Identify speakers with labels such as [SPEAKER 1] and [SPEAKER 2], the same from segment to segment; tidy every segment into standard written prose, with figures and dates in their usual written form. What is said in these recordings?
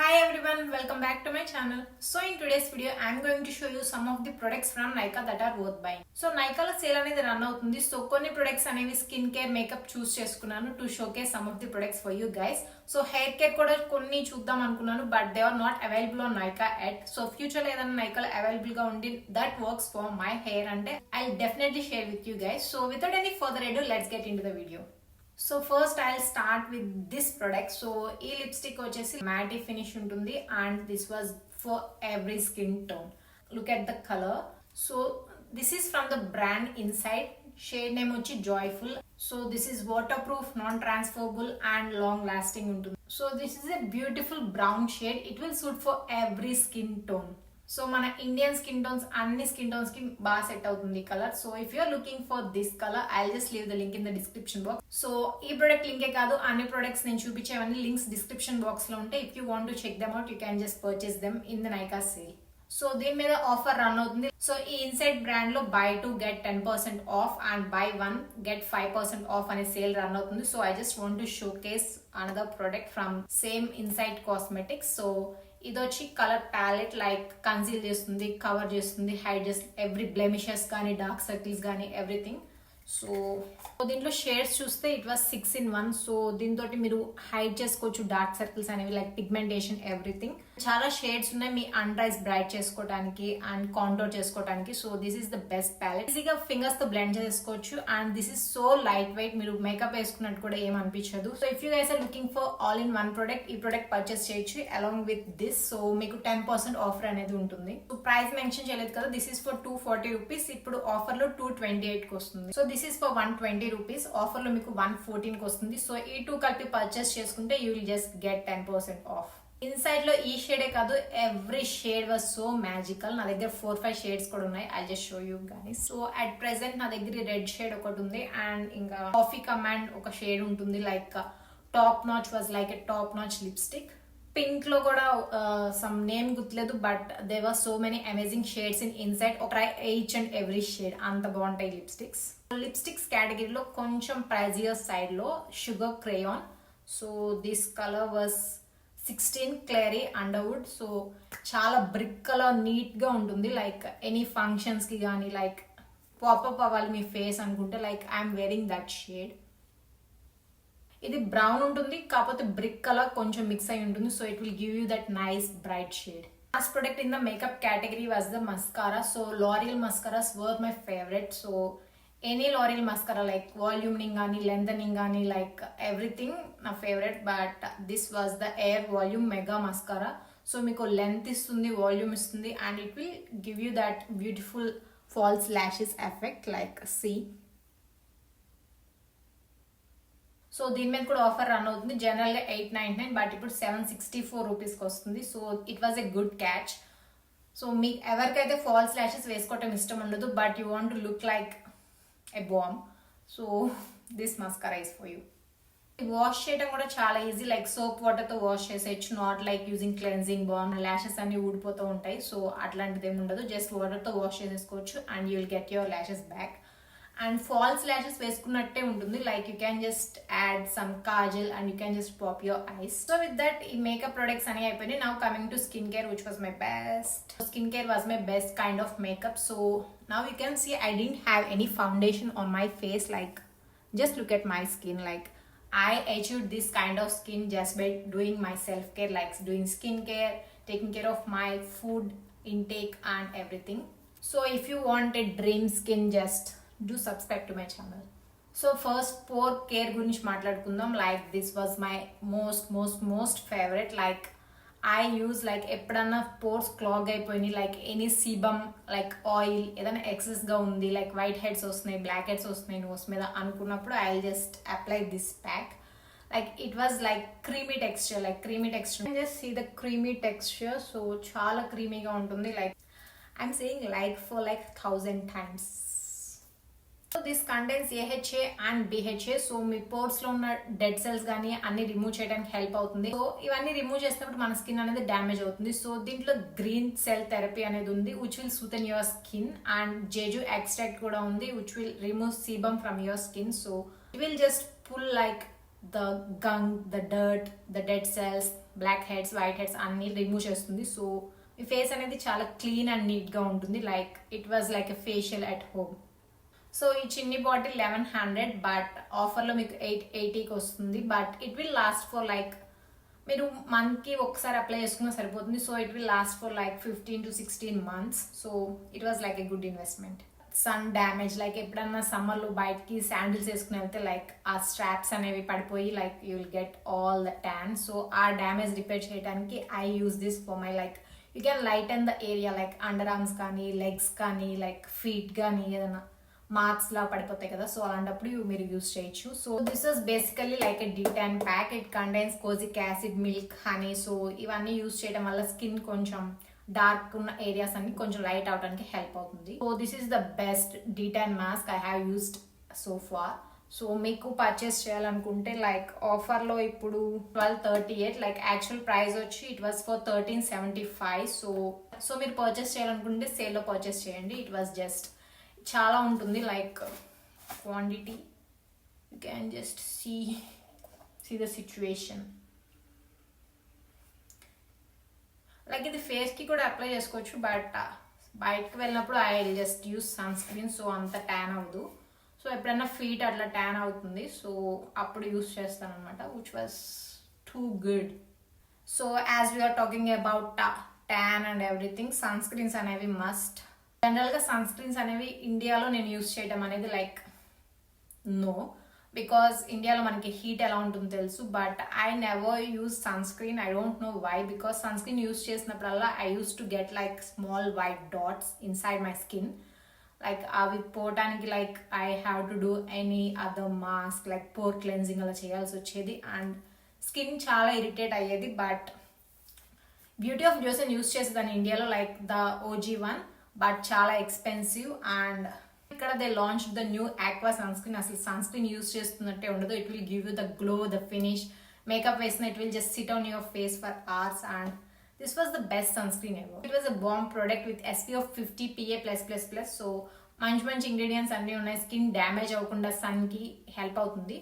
[SPEAKER 1] Hi everyone, welcome back to my channel. So in today's video, I am going to show you some of the products from Nykaa that are worth buying. So Nykaa lo sale అనేది run అవుతుంది. So కొన్ని products అనేవి skin care makeup choose చేసుకున్నాను to showcase some of the products for you guys. So hair care కూడా కొన్ని చూద్దాం అనుకున్నాను, but they are not available on Nykaa yet. So future లో ఏదైనా Nykaa లో అవైలబుల్ గా ఉండి that works for my hair అంటే I definitely share with you guys. So without any further ado, let's get into the video. So first I'll start with this product. So ee lipstick vachesi matte finish untundi and this was for every skin tone. Look at the color. So this is from the brand Inside. Shade name vachi Joyful. So this is waterproof, non-transferable and long lasting untundi. So this is a beautiful brown shade. It will suit for every skin tone. So మన Indian skin tones అన్ని skin tones కి బాగా set అవుతుంది colour. So if you're looking for this colour, I just leave the link in the description box. So ఈ product లింకే కాదు, అన్ని products నేను చూపించేవన్నీ లింక్స్ డిస్క్రిప్షన్ బాక్స్ లో ఉంటాయి. If you want to check them out, you can just purchase them in the Nykaa sale. So దీని మీద offer run అవుతుంది. సో ఈ ఇన్సైడ్ బ్రాండ్ లో buy 2 get 10% off and buy 1 get 5% off అనే sale run అవుతుంది. So I just want to showcase another product from same inside cosmetics. So ఇది వచ్చి colour palette, like conceal చేస్తుంది, cover చేస్తుంది, hide చేస్తుంది every blemishes కానీ dark circles కానీ everything. So దీంట్లో షేడ్స్ చూస్తే ఇట్ వాస్ 6 in 1. సో దీంతో మీరు హైడ్ చేసుకోవచ్చు డార్క్ సర్కిల్స్ అనేవి, లైక్ పిగ్మెంటేషన్ ఎవ్రీథింగ్. చాలా షేడ్స్ ఉన్నాయి మీ అండర్ ఐస్ బ్రైట్ చేసుకోవడానికి అండ్ కాంటోర్ చేసుకోవడానికి. So this is the best palette. ఈజీగా ఫింగర్స్ తో బ్లెండ్ చేసుకోవచ్చు and this is so light weight. మీరు మేకప్ వేసుకున్నట్టు కూడా ఏం అనిపించదు. So if you guys are looking for all in one product, ఈ ప్రొడక్ట్ పర్చేస్ చేయొచ్చు అలాంగ్ విత్ దిస్. సో మీకు 10% ఆఫర్ అనేది ఉంటుంది. సో ప్రైస్ మెన్షన్ చేయలేదు కదా, దిస్ ఇస్ ఫర్ 240 రూపీస్. ఇప్పుడు ఆఫర్ లో 228 కి వస్తుంది. So this is for 120 rupees. Offer లో మీకు 114 కి వస్తుంది. సో ఈ 2 కలిపి పర్చేస్ చేసుకుంటే you will just get 10% of. Inside లో ఈ షేడే కాదు, every shade was so magical. నా దగ్గర 4-5 షేడ్స్ కూడా ఉన్నాయి. I just show you guys. So at present నా దగ్గర రెడ్ షేడ్ ఒకటి ఉంది అండ్ ఇంకా కాఫీ కమాండ్ ఒక షేడ్ ఉంటుంది, like top notch was like a top notch lipstick. Pink లో కూడా సమ్ నేమ్ గుర్తులేదు, but they were so many amazing shades in inside. Try each and every shade, అంత బాగుంటాయి లిప్స్టిక్స్. లిప్స్టిక్స్ కేటగిరీలో కొంచెం ప్రైజియర్ side లో sugar crayon. So this colour was 16 clary Underwood. So చాలా brick colour, neat గా ఉంటుంది. Like any functions కి కానీ, లైక్ పాపప్ అవ్వాలి మీ ఫేస్ అనుకుంటే, like I'm wearing that shade. ఇది బ్రౌన్ ఉంటుంది, కాకపోతే బ్రిక్ కలర్ కొంచెం మిక్స్ అయి ఉంటుంది. So it will give you that nice bright shade. Last product in the makeup category was the mascara. So L'Oreal mascaras were my favourite. So any L'Oreal mascara, like voluming కానీ, lengthening కానీ, like everything నా favourite. But this was the air volume mega mascara. సో మీకు length ఇస్తుంది, volume ఇస్తుంది and it will give you that beautiful false lashes effect, like see. So దీని మీద కూడా ఆఫర్ రన్ అవుతుంది. జనరల్ గా 899, బట్ ఇప్పుడు 764 రూపీస్కి వస్తుంది. So it was a good catch. So మీకు ఎవరికైతే ఫాల్స్ ల్యాషెస్ వేసుకోవటం ఇష్టం ఉండదు, but you want to look like a bomb, so this mascara is for you. Wash చేయడం కూడా చాలా ఈజీ, లైక్ సోప్ వాటర్ తో వాష్ చేసేయచ్చు, not like using cleansing balm. Lashes అన్ని ఊడిపోతూ ఉంటాయి. సో అట్లాంటిది ఏమి ఉండదు, జస్ట్ వాటర్ తో వాష్ చేసేసుకోవచ్చు and you will get your lashes back. And falls lashes వేసుకున్నట్టే ఉంటుంది, like you can just add some Kajal and you can just pop your eyes. So with that ఈ మేకప్ ప్రొడక్ట్స్ అని అయిపోయినాయి. Now coming to skin care, which was my best. Skin care was my best kind of makeup. So now you can see I didn't have any foundation on my face. Like just look at my skin, like I achieved this kind of skin just by doing my self care, like doing skin care, taking care of my food intake and everything. So if you want a dream skin, just do subscribe to my channel. So first pore care gurinchi maatladukundam. Like this was my most favorite. Like I use, like ఎప్పుడన్నా pores clog అయిపోయినాయి, like any sebum, like oil ఏదైనా excess గా ఉంది, like white heads వస్తున్నాయి, black heads వస్తున్నాయి nose మీద అనుకున్నప్పుడు I just apply this pack. Like it was like creamy texture, just see the creamy texture. So చాలా క్రీమీగా ఉంటుంది, like I'm saying like for like 1000 times. So this contains AHA and BHA. So మీ pores లో ఉన్న dead cells కానీ అన్ని remove చేయడానికి help అవుతుంది. సో ఇవన్నీ రిమూవ్ చేసినప్పుడు మన స్కిన్ అనేది డ్యామేజ్ అవుతుంది. సో దీంట్లో గ్రీన్ సెల్ థెరపీ అనేది ఉంది, which will soothen your skin. And Jeju extract కూడా ఉంది, which will remove sebum from your skin. So it will just pull like the gunk, the dirt, the dead cells, black heads, white heads అన్ని remove చేస్తుంది. So మీ face అనేది చాలా clean and నీట్గా ఉంటుంది. Like it was like a facial at home. So ఈ చిన్ని bottle 1100, but ఆఫర్లో మీకు 880కి వస్తుంది. But it will last for like, మీరు మంత్కి ఒకసారి అప్లై చేసుకున్నా సరిపోతుంది. So it will last for like 15 to 16 months. So it was like a good investment. Sun damage, like ఎప్పుడన్నా సమ్మర్లో బయటకి శాండిల్స్ వేసుకుని వెళ్తే లైక్ ఆ స్ట్రాప్స్ అనేవి పడిపోయి like you will get all the tan. So ఆ డ్యామేజ్ రిపేర్ చేయడానికి I use this for my like you can lighten the area like under arms కానీ, లెగ్స్ కానీ, లైక్ ఫీట్ కానీ ఏదైనా మార్క్స్ లా పడిపోతాయి కదా. సో అలాంటప్పుడు మీరు యూస్ చేయొచ్చు. So this is basically like a D-Tan pack. It contains kojic acid, milk, honey. So ఇవన్నీ యూస్ చేయడం వల్ల స్కిన్ కొంచెం డార్క్ ఉన్న ఏరియాస్ అన్ని కొంచెం లైట్ అవడానికి హెల్ప్ అవుతుంది. So this is the best detan mask I have used so far. So మీకు పర్చేస్ చేయాలనుకుంటే లైక్ ఆఫర్లో ఇప్పుడు 1238, లైక్ యాక్చువల్ ప్రైస్ వచ్చి ఇట్ వాస్ ఫర్ 1375. సో మీరు పర్చేస్ చేయాలనుకుంటే సేల్లో పర్చేస్ చేయండి. ఇట్ వాస్ జస్ట్ చాలా ఉంటుంది like quantity, you can just see the situation. Like ఇది ఫేస్కి కూడా అప్లై చేసుకోవచ్చు, బట్ బయటకు వెళ్ళినప్పుడు I will just use sun screen. So అంత ట్యాన్ అవ్వదు. సో ఎప్పుడైనా ఫీట్ అట్లా ట్యాన్ అవుతుంది, సో అప్పుడు యూస్ చేస్తాను అనమాట, which was too good. So as we're talking about tan and everything, sun screens అనేవి మస్ట్. జనరల్గా సన్ స్క్రీన్స్ అనేవి ఇండియాలో నేను యూస్ చేయడం అనేది లైక్ నో, బికాస్ ఇండియాలో మనకి హీట్ ఎలా ఉంటుందో తెలుసు. But I never use sunscreen. I don't know why, because sunscreen use చేసినప్పుడల్లా I use to get like small white dots inside my skin. Like అవి పోవటానికి like I have to do any other mask like pore cleansing అలా చేయాల్సి వచ్చేది and skin చాలా irritate అయ్యేది. But beauty of Joseon use చేసేదాన్ని ఇండియాలో like the OG one, but చాలా ఎక్స్పెన్సివ్. అండ్ ఇక్కడ they launch the new aqua sunscreen. అసలు సన్ స్క్రీన్ యూస్ చేస్తున్నట్టే ఉండదు. It will give you the glow, the finish. Makeup వేసిన it will just sit on your face for hours and this was the best sunscreen ever. It was a bomb product with SPF 50 PA+++. So మంచి ingredients అన్నీ ఉన్నాయి. Skin damage అవ్వకుండా సన్కి help అవుతుంది.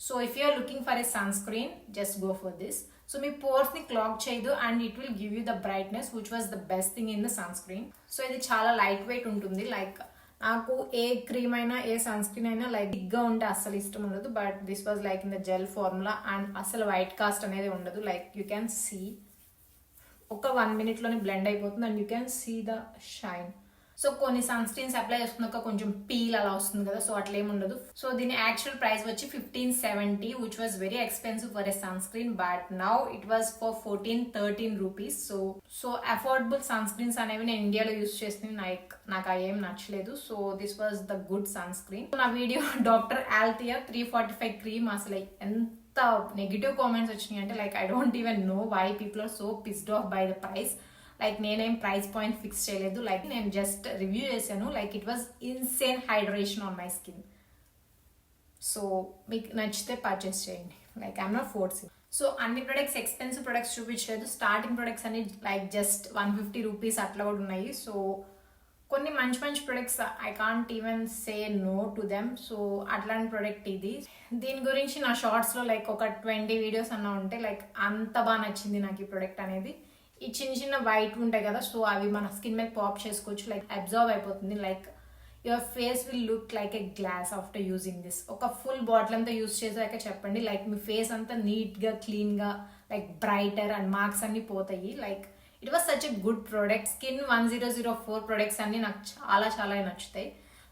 [SPEAKER 1] So if you are looking for a sun screen just go for this. So మీ పోర్స్ని clog చేయదు and it will give you the brightness which was the best thing in the sun screen. So ఇది చాలా light weight ఉంటుంది. Like నాకు ఏ cream అయినా ఏ సన్ స్క్రీన్ అయినా లైక్ బిగ్గా ఉంటే అస్సలు ఇష్టం ఉండదు. But this was like in the gel formula and అసలు వైట్ కాస్ట్ అనేది ఉండదు. లైక్ యూ క్యాన్ సీ ఒక 1 minute బ్లెండ్ అయిపోతుంది and you can see the shine. So కొన్ని సన్ స్క్రీన్స్ అప్లై చేసుకున్నాక కొంచెం పీల్ అలా వస్తుంది కదా, సో అట్లా ఏమి ఉండదు. సో దీని యాక్చువల్ ప్రైస్ వచ్చి 1570, which was very expensive for a sun screen. But now it was for 14-13 rupees. So affordable sun screens అనేవి నేను ఇండియాలో యూస్ చేసిన నాకు ఏం నచ్చలేదు. So this was the good sun screen. నా వీడియో డాక్టర్ ఆల్థియా 345 క్రీమ్ అసలు ఎంత నెగిటివ్ కామెంట్స్ వచ్చినాయి అంటే like I don't even know why people are so pissed off by the price. Like నేనేం ప్రైస్ పాయింట్ ఫిక్స్ చేయలేదు. Like నేను just review చేశాను. Like it was insane hydration on my skin. So మీకు నచ్చితే purchase చేయండి. Like I'm not forcing. So అన్ని products expensive products చూపించలేదు. Starting products అన్ని లైక్ జస్ట్ 150 రూపీస్ అట్లా కూడా ఉన్నాయి. సో కొన్ని మంచి products I can't even say no to them. So అట్లాంటి ప్రొడక్ట్ ఇది. దీని గురించి నా షార్ట్స్లో లైక్ ఒక 20 వీడియోస్ అన్నా ఉంటే లైక్ అంత బాగా నచ్చింది నాకు ఈ ప్రొడక్ట్ అనేది. ఈ చిన్న వైట్ ఉంటాయి కదా, సో అవి మన స్కిన్ మీద పాప్ చేసుకోవచ్చు. లైక్ అబ్జర్వ్ అయిపోతుంది. Like your face will look like a glass after using this. ఒక ఫుల్ బాటిల్ అంతా యూజ్ చేసాక చెప్పండి లైక్ మీ ఫేస్ అంతా నీట్గా క్లీన్గా లైక్ బ్రైటర్ అండ్ మార్క్స్ అన్ని పోతాయి. Like it was such a good product. Skin 1004 products అన్ని నాకు చాలా నచ్చుతాయి.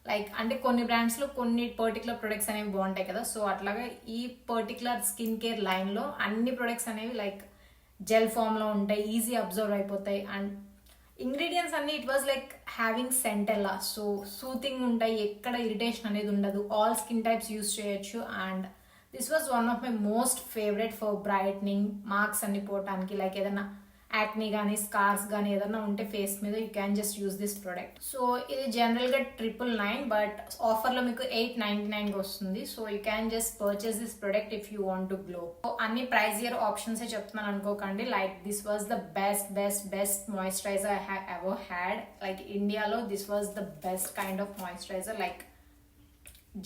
[SPEAKER 1] లైక్ అంటే కొన్ని బ్రాండ్స్లో కొన్ని పర్టికులర్ ప్రొడక్ట్స్ అనేవి బాగుంటాయి కదా, సో అట్లాగా ఈ పర్టికులర్ స్కిన్ కేర్ లైన్లో అన్ని ప్రొడక్ట్స్ అనేవి లైక్ జెల్ ఫామ్లో ఉంటాయి, ఈజీ అబ్జర్వ్ అయిపోతాయి అండ్ ఇంగ్రీడియంట్స్ అన్ని it was like having centella. So soothing ఉంటాయి, ఎక్కడ ఇరిటేషన్ అనేది ఉండదు, ఆల్ స్కిన్ టైప్స్ యూస్ చేయొచ్చు. And this was one of my most favourite for brightening, marks అన్ని పోవటానికి. లైక్ ఏదైనా యాక్నీ కానీ స్కార్స్ కానీ ఏదైనా ఉంటే ఫేస్ మీద you can just use this product. So ఇది జనరల్గా 999, బట్ ఆఫర్లో మీకు 899 వస్తుంది. So you can just purchase this product if you want to glow. అన్ని ప్రైజియర్ ఆప్షన్సే చెప్తున్నాను అనుకోకండి. Like this was the best moisturiser I have ever had. Like ఇండియాలో this was the best kind of moisturiser. Like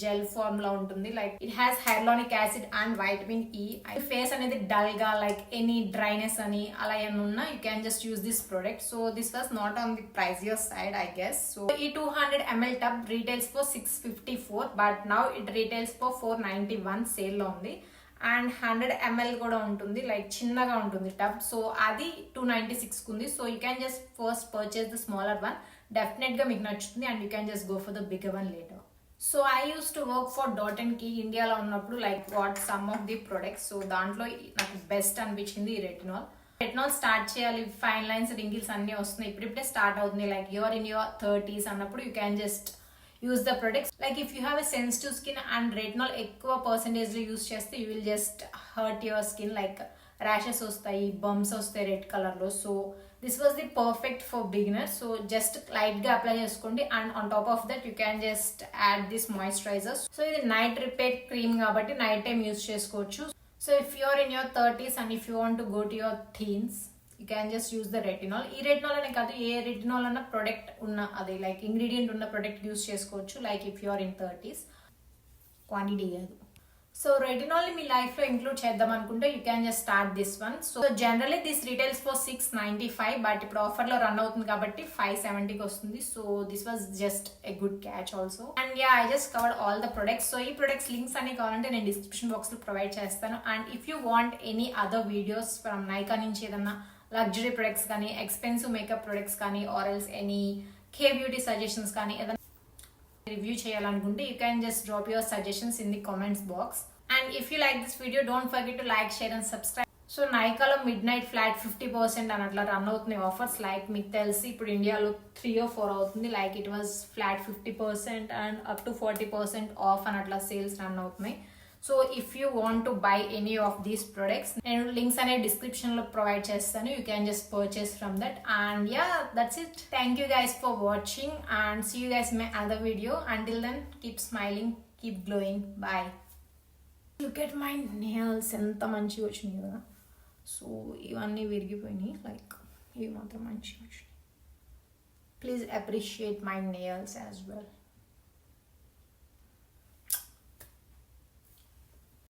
[SPEAKER 1] gel form లో ఉంటుంది. Like it has hyaluronic acid and vitamin E. Face అనేది dull గా like any dryness అని అలా ఏమన్నా ఉన్నా you can just use this product. So this was not on the pricier side I guess. So ఈ 200 ml tub retails for 654 but now it retails for 491 sale లో ఉంది. And 100 ml కూడా ఉంటుంది, like చిన్నగా ఉంటుంది టబ్. సో అది 296 ఉంది. So you can just first purchase the smaller one. Definite గా మీకు నచ్చుతుంది and you can just go for the bigger one later. So I use to work for dot and key ఇండియాలో ఉన్నప్పుడు like what some of the products. So దాంట్లో నాకు best అనిపించింది ఈ retinol. Retinol start చేయాలి, ఫైన్ లైన్స్ రింగిల్స్ అన్ని వస్తున్నాయి, ఇప్పుడిప్పుడే స్టార్ట్ అవుతుంది. Like your in your 30s అన్నప్పుడు you can just use the products. Like if you have a sensitive skin and retinol ఎక్కువ పర్సెంటేజ్ లో యూస్ చేస్తే you will just hurt your skin. Like rashes వస్తాయి, bumps వస్తాయి red colour లో. So this was the perfect for beginners. So just light గా apply చేసుకోండి and on top of that you can just add this moisturiser. So ఇది night repair cream కాబట్టి night time use చేసుకోవచ్చు. So if you're in your 30s and if you want to go to your teens you can just use the retinol. ఈ retinol అనే కాదు, ఏ retinol అన్న product ఉన్న అదే లైక్ ఇంగ్రీడియంట్ ఉన్న ప్రొడక్ట్ యూస్ చేసుకోవచ్చు. Like if you're in 30s quantity కాదు. సో రెటినాల్ ని మీ లైఫ్ లో ఇంక్లూడ్ చేద్దాం అనుకుంటే you can just start this one. So generally this retails for 695 but ఇప్పుడు ఆఫర్ లో రన్ అవుతుంది కాబట్టి 570కి వస్తుంది. So this was just a good catch also. And yeah I just covered all the products. So ఈ products links అన్ని కావాలంటే నేను description box లో ప్రొవైడ్ చేస్తాను. And if you want any other videos from Nykaa నుంచి ఏదన్నా లగ్జరీ ప్రొడక్ట్స్ కానీ, expensive makeup products కానీ, or else any K beauty suggestions కానీ ఏదైనా రివ్యూ చేయాలనుకుంటే you can just drop your suggestions in the comments box. And if you like this video don't forget to like, share and subscribe. So నైకాలో midnight flat 50% అని అట్లా run అవుతున్నాయి offers. Like మీకు తెలిసి ఇప్పుడు ఇండియాలో 3 or 4 అవుతుంది. Like it was flat 50% and up to 40% off అని అట్లా సేల్స్ రన్ అవుతున్నాయి. So if you want to buy any of these products నేను లింక్స్ అనే డిస్క్రిప్షన్ లో ప్రొవైడ్ చేస్తాను. You can just purchase from that. And yeah that's it. Thank you guys for watching and see you guys my other video. Until then keep smiling, keep glowing. Bye. Look at my nails, ఎంత మంచిగా వచ్చినాయి కదా. So ఇవన్నీ విరిగిపోయినాయి, like ఇవి మాత్రం మంచిగా వచ్చినాయి. Please appreciate my nails as well.